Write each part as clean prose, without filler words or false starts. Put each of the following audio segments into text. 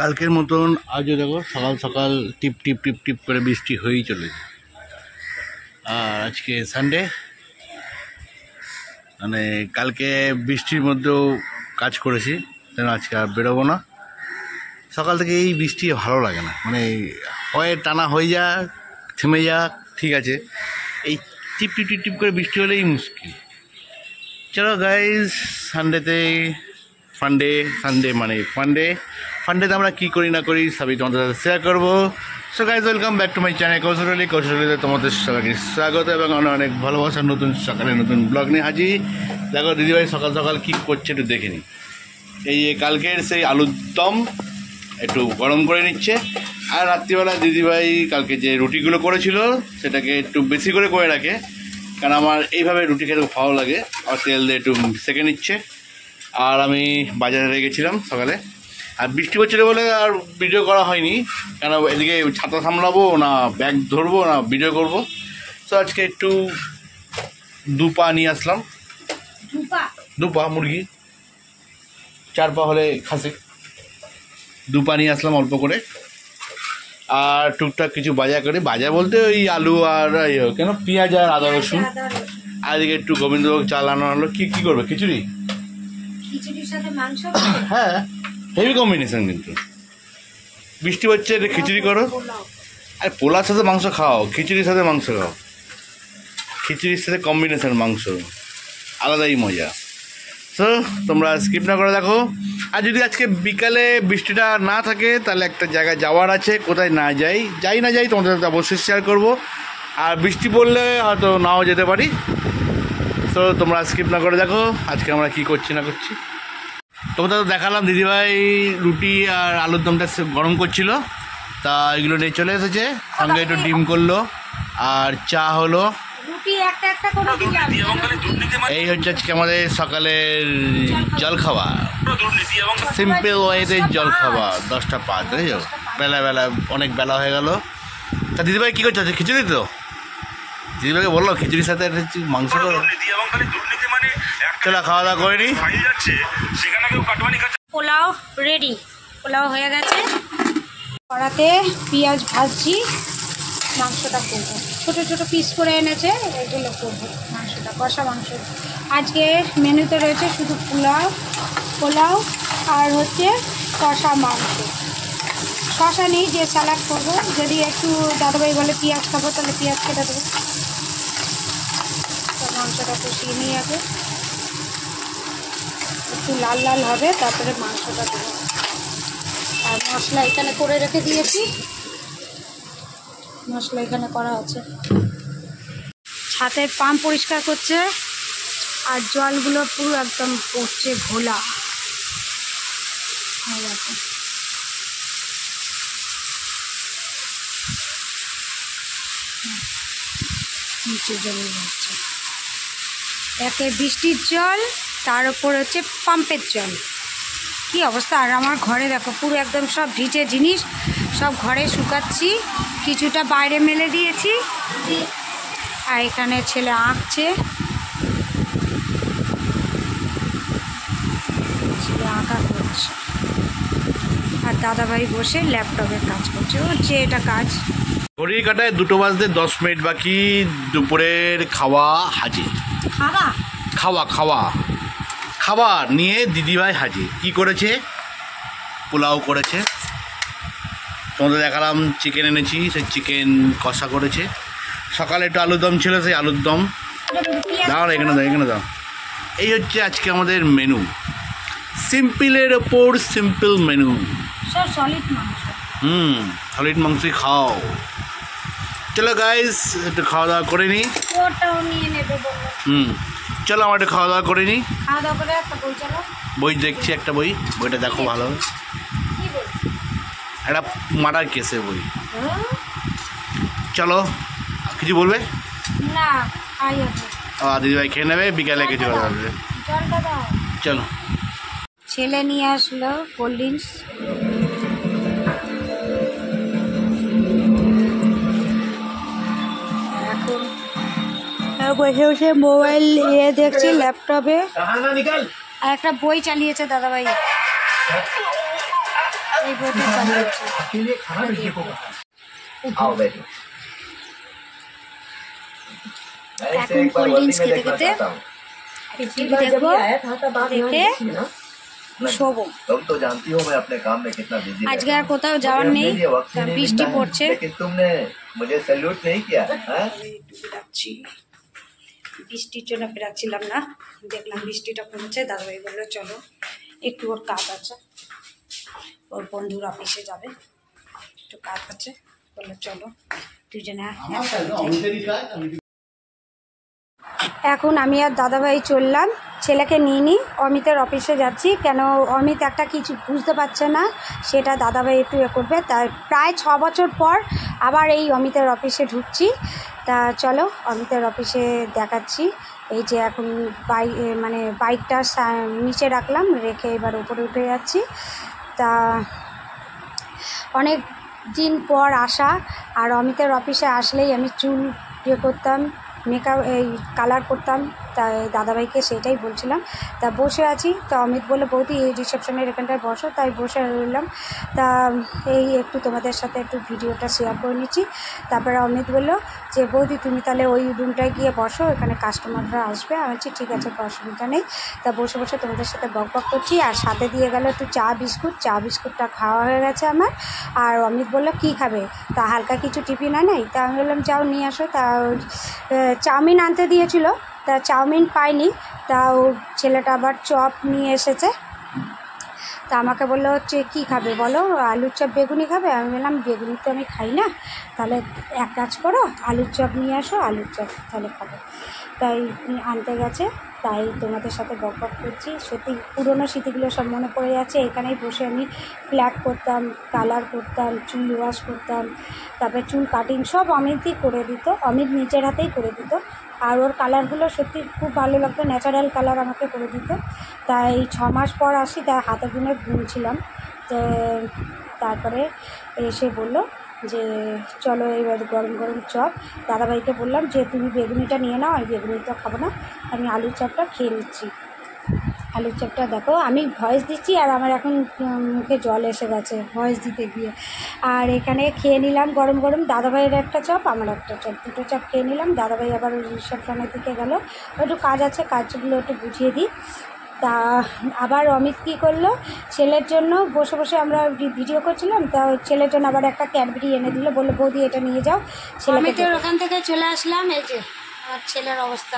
কালকের মতন আজও দেখো সকাল সকাল টিপ টিপ টিপ টিপ করে বৃষ্টি হয়েই চলেছে। আর আজকে সানডে, মানে কালকে বৃষ্টির মধ্যেও কাজ করেছি, যেন আজকে আর বেরোবো না। সকাল থেকে এই বৃষ্টি ভালো লাগে না, মানে হয় টানা হয়ে যাক থেমে যাক ঠিক আছে, এই টিপ টিপ টিপ টিপ করে বৃষ্টি হলেই মুশকিল। চলো গাইজ, সানডেতে ফান্ডেতে আমরা কী করি না করি সবই তোমাদের সাথে শেয়ার করবো। So guys, welcome back to my channel কৌশলীতে তোমাদের সবাইকে স্বাগত এবং অনেক ভালোবাসার নতুন সকালে নতুন ব্লগ নিয়ে হাজির। দেখো দিদিভাই সকাল সকাল কী করছে একটু দেখে নিই। এই কালকের সেই আলুর দম একটু গরম করে নিচ্ছে, আর রাত্রিবেলা দিদিভাই কালকে যে রুটিগুলো করেছিল সেটাকে একটু বেশি করে রাখে, কারণ আমার এইভাবে রুটি খেতে ভালো লাগে। আর তেল দিয়ে একটু সেঁকে নিচ্ছে। আর আমি বাজারে গেছিলাম সকালে, আর বৃষ্টি হচ্ছিল বলে আর ভিডিও করা হয়নি, কেন এদিকে ছাতা সামলাবো না ব্যাগ ধরবো না ভিডিও করবো। তো আজকে একটু দুপা নিয়ে আসলাম, দুপা মুরগি, 4 পা হলে খাসি, দুপা নিয়ে আসলাম অল্প করে। আর টুকটাক কিছু বাজার বলতে ওই আলু আর কেন পেঁয়াজ আর আদা রসুন। আর এদিকে একটু গোবিন্দভোগ চাল আনো। কি করবে? খিচুড়ির সাথে মাংস? হ্যাঁ, হেভি কম্বিনেশন। কিন্তু বৃষ্টি হচ্ছে, এটা খিচুড়ি করো। আর পোলার সাথে মাংস খাও, খিচুড়ির সাথে মাংস খাও, খিচুড়ির সাথে কম্বিনেশন মাংস আলাদাই মজা। তো তোমরা স্কিপ না করে দেখো। আর যদি আজকে বিকালে বৃষ্টিটা না থাকে তাহলে একটা জায়গায় যাওয়ার আছে, কোথায় না যাই তোমাদের সাথে অবশ্যই শেয়ার করবো। আর বৃষ্টি পড়লে হয়তো নাও যেতে পারি। তো তোমরা স্কিপ না করে দেখো আজকে আমরা কি করছি না করছি। তোমাদের তো দেখালাম দিদিভাই রুটি আর আলুর দমটা গরম করছিল, তা এগুলো নিয়ে চলে এসেছে। সঙ্গে একটু ডিম করলো আর চা হলো। এই হচ্ছে আজকে আমাদের সকালের জল খাওয়া, সিম্পল ওয়েতে জল খাওয়া। 10টা 5, তাই তো বেলা অনেক বেলা হয়ে গেল। তা দিদিভাই কী করছে? খিচুড়ি তো দিদিভাইকে বললো খিচুড়ির সাথে মাংস করো। চলো খাওয়া দাওয়া করে নি। পোলাও রেডি, পোলাও হয়ে গেছে। কড়াতে পেঁয়াজ ভাজছি, মাংসটা করবো। ছোটো ছোটো পিস করে এনেছে, এগুলো করবো মাংসটা, কষা মাংস। আজকে মেনুতে রয়েছে শুধু পোলাও আর হচ্ছে কষা মাংস। শশা নেই, যে স্যালাড করবো। যদি একটু দাদাভাই বলে পেঁয়াজ খাবো তাহলে পেঁয়াজ কেটে দেবো। তো মাংসটা কষিয়ে নিয়ে আগে একটু লাল লাল হবে, তারপরে মাংসটা দেবো। আর মশলা এখানে করে রেখে দিয়েছি, মশলা এখানে করা আছে। ছাদের পাম্প পরিষ্কার করছে, আর জলগুলো পুরো একদম পড়ছে ঘোলা। নিচে জমে যাচ্ছে, একে বৃষ্টির জল, তার উপর হচ্ছে পাম্পের জল। কি অবস্থা! আর আমার ঘরে দেখো পুরো একদম সব ভিজে জিনিস, সব ঘরে শুকাচ্ছি, কিছুটা বাইরে মেলে দিয়েছি। আর এখানে ছেলে আঁকছে, ছেলে আঁকা করছে, আর দাদাভাই বসে ল্যাপটপে কাজ করছে। ওর যে এটা কাজ। ঘড়ির কাটায় 2টো বাজতে 10 মিনিট বাকি, দুপুরের খাওয়া হাজির। খাবার নিয়ে দিদিভাই হাজির। কি করেছে? পোলাও করেছে। তোমাদের দেখালাম চিকেন এনেছি, সেই চিকেন কষা করেছে। সকালে একটু আলুর দম ছিল, সেই আলুর দম। দাও এখানে দাও। এই হচ্ছে আজকে আমাদের মেনু, সিম্পলের ওপর সিম্পল মেনু। সব সলিড মাংস। সলিড মাংসই খাও। চলো গাইস, একটু খাওয়া দাওয়া করে নিই। চলো আমরা একটু খাওয়া দাওয়া করে নিই। বই দেখছি, একটা বইটা দেখো ভালো, একটা মার্ডার কেসের বই। চলো, কিছু বলবে না? দিদিভাই খেয়ে নেবে, বিকালে কিছু কথা বলবে। চলো। ছেলে নিয়ে আসলো কোল্ড ড্রিঙ্কস। এখন বসে মোবাইল দেখছি, ল্যাপটপে। আর একটা বই চালিয়েছে দাদাভাই। এই বৌদি বানিয়েছে। अकेले खाना बेटे को कहा आओ बैठो मैं इसे এখন एक बार कोल्ड वर्दी ड्रिंक्स में खेते देखना खेते चाहता हूँ টিভি দেখবো, দেখে শোবো। तुम तो जानती हो मैं अपने काम में कितना बिजी আজকে আর কোথাও যাওয়ার নেই, বৃষ্টি পড়ছে। लेकिन तुमने मुझे सैल्यूट नहीं किया हाँ? বেরাচ্ছি, বৃষ্টির জন্য বেরাচ্ছিলাম না, দেখলাম বৃষ্টিটা কমেছে। দাদাভাই বললো চলো, একটু ওর কাজ আছে, ওর বন্ধুর অফিসে যাবে, একটু কাজ আছে, বললো চলো দুজনে একসাথে যাই। এখন আমি আর দাদাভাই চললাম, ছেলেকে নিয়ে নিই, অমিতের অফিসে যাচ্ছি। কেন অমিত একটা কিছু বুঝতে পারছে না, সেটা দাদাভাই একটু করবে। তাই প্রায় 6 বছর পর আবার এই অমিতের অফিসে ঢুকছি। তা চলো অমিতের অফিসে দেখাচ্ছি। এই যে এখন বাইকটা নিচে রাখলাম, রেখে এবার উপরে উঠে যাচ্ছি। তা অনেক দিন পর আসা, আর অমিতের অফিসে আসলেই আমি চুল করতাম, মেকআপ এই কালার করতাম। তাই দাদাভাইকে সেটাই বলছিলাম। তা বসে আছি, তো অমিত বললো বৌদি এই রিসেপশনের এখানটায় বসো, তাই বসে রইলাম। তা এই একটু তোমাদের সাথে একটু ভিডিওটা শেয়ার করে নিচ্ছি। তারপরে অমিত বললো যে বৌদি তুমি তাহলে ওই রুমটায় গিয়ে বসো, এখানে কাস্টমাররা আসবে। আমি বলছি ঠিক আছে, অসুবিধা নেই। তা বসে বসে তোমাদের সাথে বক করছি, আর সাথে দিয়ে গেল একটু চা বিস্কুটটা খাওয়া হয়ে গেছে আমার। আর অমিত বললো কী খাবে, তা হালকা কিছু টিফিন আনাই। তা আমি বললাম যাও নিয়ে আসো। তা চাউমিন আনতে দিয়েছিল, তা চাউমিন পাইনি, তাও ছেলেটা আবার চপ নিয়ে এসেছে। তা আমাকে বললো হচ্ছে কী খাবে বলো, আলুর চপ বেগুনি খাবে। আমি বললাম বেগুনি তো আমি খাই না, তাহলে এক কাজ করো আলুর চপ নিয়ে আসো, আলুর চপ তাহলে খাবো। তাই আনতে গেছে, তাই তোমাদের সাথে বক করছি। সত্যি পুরনো স্মৃতিগুলো সব মনে পড়ে যাচ্ছে। এখানেই বসে আমি ফ্ল্যাট করতাম, কালার করতাম, চুল ওয়াশ করতাম, তারপরে চুল কাটিং সব অমিতই করে দিত, অমিত নিজের হাতেই করে দিত। আর ওর কালারগুলো সত্যি খুব ভালো লাগতো, ন্যাচারাল কালার আমাকে করে দিত। তাই 6 মাস পর আসি, তাই হাতে গুনে গুনছিলাম। তো তারপরে এসে বললো যে চলো এবার গরম গরম চপ। দাদাভাইকে বললাম যে তুমি বেগুনিটা নিয়ে নাও, আমি বেগুনিটা খাবো না, আমি আলুর চপটা খেয়ে নিচ্ছি। আলুর চপটা দেখো আমি ভয়েস দিচ্ছি, আর আমার এখন মুখে জল এসে গেছে ভয়েস দিতে গিয়ে। আর এখানে খেয়ে নিলাম গরম গরম, দাদাভাইয়ের একটা চপ, আমার একটা চপ, দুটো চপ খেয়ে নিলাম। দাদাভাই আবার রিসেপশনের দিকে গেল, একটু কাজ আছে, কাজগুলো একটু বুঝিয়ে দিই। তা আবার অমিত কী করলো, ছেলের জন্য বসে বসে আমরা ভিডিও করছিলাম, তা ছেলের জন্য আবার একটা ক্যাডবেরি এনে দিল, বললো বৌদি এটা নিয়ে যাও। অমিতের ওখান থেকে চলে আসলাম। এই যে আমার ছেলের অবস্থা,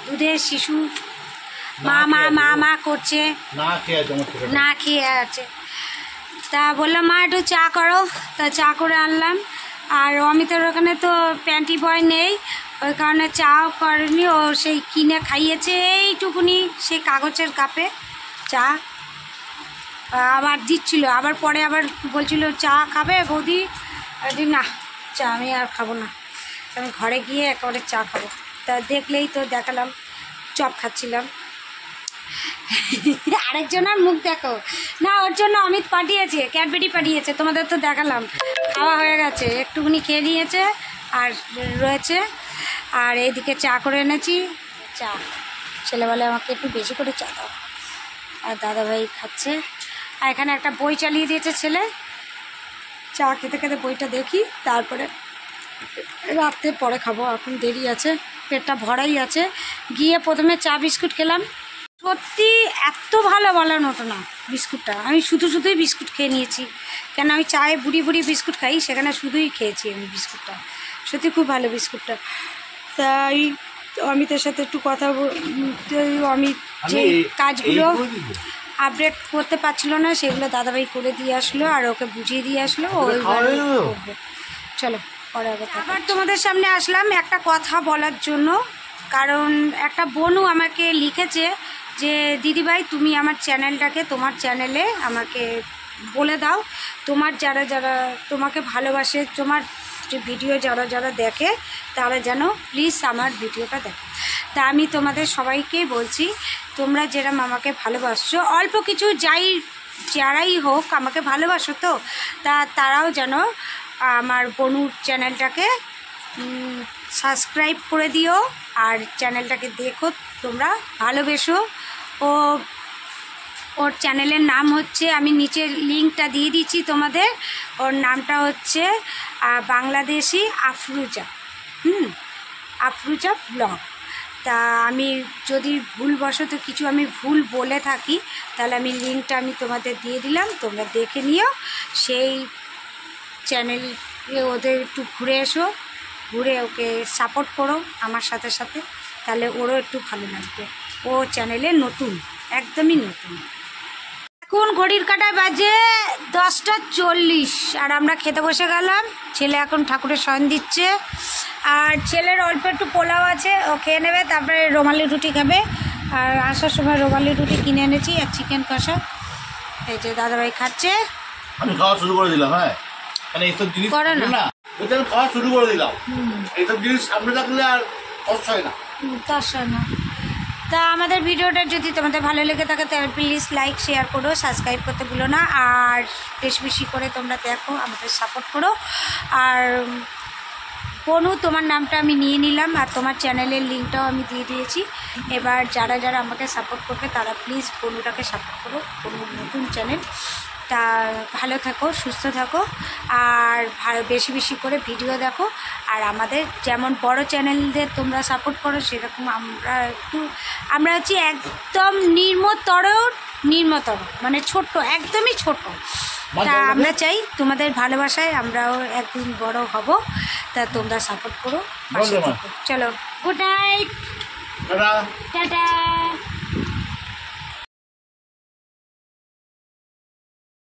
দুধের শিশু, মা করছে, না খেয়ে আছে। তা বললাম মা একটু চা করো, তা চা করে আনলাম। আর অমিতের ওখানে তো প্যান্টি বয় নেই, ওই কারণে চাও করেনি, ও সেই কিনে খাইয়েছে এইটুকুনি, সেই কাগজের কাপে চা আবার দিচ্ছিল। আবার পরে আবার বলছিল চা খাবে বৌদি, না চা আমি আর খাবো না, আমি ঘরে গিয়ে একেবারে চা খাবো। তা দেখলেই তো দেখালাম চপ খাচ্ছিলাম। আরেকজনের মুখ দেখো না, ওর জন্য অমিত পাঠিয়েছে, ক্যাডবেরি পাঠিয়েছে, তোমাদের তো দেখালাম। খাওয়া হয়ে গেছে, একটুখানি খেয়ে নিয়েছে আর রয়েছে। আর এইদিকে চা করে এনেছি, চা ছেলেবেলায় আমাকে একটু বেশি করে চা দাও। আর দাদাভাই খাচ্ছে, আর এখানে একটা বই চালিয়ে দিয়েছে ছেলে। চা খেতে খেতে বইটা দেখি, তারপরে রাত্রে পরে খাবো, এখন দেরি আছে, পেটটা ভরাই আছে। গিয়ে প্রথমে চা বিস্কুট খেলাম, সত্যি এত ভালো বলার মতো না বিস্কুটটা, আমি শুধুই বিস্কুট খেয়ে নিয়েছি। কেন আমি চায়ে বুড়ি বিস্কুট খাই, সেখানে শুধুই খেয়েছি আমি বিস্কুটটা, সত্যি খুব ভালো বিস্কুটটা। তাই অমিতের সাথে একটু কথা অমিত যে কাজগুলো আপডেট করতে পারছিল না, সেগুলো দাদাভাই করে দিয়ে আসলো, আর ওকে বুঝিয়ে দিয়ে আসলো, ওইভাবে করবে। চলো পরে আবার তোমাদের সামনে আসলাম একটা কথা বলার জন্য, কারণ একটা বোনও আমাকে লিখেছে যে দিদিভাই তুমি আমার চ্যানেলটাকে, তোমার চ্যানেলে আমাকে বলে দাও, তোমার যারা যারা তোমাকে ভালোবাসে, তোমার যে ভিডিও যারা যারা দেখে তারা যেন প্লিজ আমার ভিডিওটা দেখে। তা আমি তোমাদের সবাইকেই বলছি, তোমরা যেরকম আমাকে ভালোবাসছো, অল্প কিছু যারাই হোক আমাকে ভালোবাসো, তো তারাও যেন আমার বনুর চ্যানেলটাকে সাবস্ক্রাইব করে দিও, আর চ্যানেলটাকে দেখো, তোমরা ভালোবেসো। ও ওর চ্যানেলের নাম হচ্ছে, আমি নিচে লিঙ্কটা দিয়ে দিচ্ছি তোমাদের। ওর নামটা হচ্ছে বাংলাদেশি আফরুজা, আফরুজা ব্লগ। তা আমি যদি ভুলবশত কিছু আমি ভুল বলে থাকি তাহলে আমি লিঙ্কটা আমি তোমাদের দিয়ে দিলাম, তোমরা দেখে নিও। সেই চ্যানেলে ওদের একটু ঘুরে এসো, ঘুরে ওকে সাপোর্ট করো আমার সাথে সাথে, তাহলে ওরও একটু ভালো লাগবে। ও চ্যানেলে নতুন, একদমই নতুন। এখন ঘড়ির কাঁটায় বাজে 10:40 আর আমরা খেতে বসে গেলাম। ছেলে এখন ঠাকুরের শয়ন দিচ্ছে, আর ছেলের অল্প একটু পোলাও আছে, ও খেয়ে নেবে, তারপরে রুমালি রুটি খাবে। আর আসার সময় রুমালি রুটি কিনে এনেছি আর চিকেন কষা। এই যে দাদাভাই খাচ্ছে। আমি খাওয়া শুরু করে দিলাম। হ্যাঁ, মানে এইসব জিনিস করো না। ওইটা আমি খাওয়া শুরু করে দিলাম। এইসব জিনিস সামনে থাকলে আর কষ্ট হয় না। দর্শন না। তা আমাদের ভিডিওটা যদি তোমাদের ভালো লেগে থাকে তাহলে প্লিজ লাইক শেয়ার করো, সাবস্ক্রাইব করতে ভুলো না। আর বেশি বেশি করে তোমরা দেখো, আমাদের সাপোর্ট করো। আর বনু, তোমার নামটা আমি নিয়ে নিলাম আর তোমার চ্যানেলের লিঙ্কটাও আমি দিয়ে দিয়েছি। এবার যারা যারা আমাকে সাপোর্ট করবে তারা প্লিজ বনুটাকে সাপোর্ট করো। বনুর নতুন চ্যানেল। তা ভালো থাকো, সুস্থ থাকো, আর বেশি বেশি করে ভিডিও দেখো। আর আমাদের যেমন বড় চ্যানেলদের তোমরা সাপোর্ট করো, সেরকম আমরা হচ্ছি একদম নিম্নতর, মানে ছোট্ট, একদমই ছোট। তা আমরা চাই তোমাদের ভালোবাসায় আমরাও একদিন বড় হব। তা তোমরা সাপোর্ট করো, পাশে থেকো। চলো, গুড নাইট, টাটা।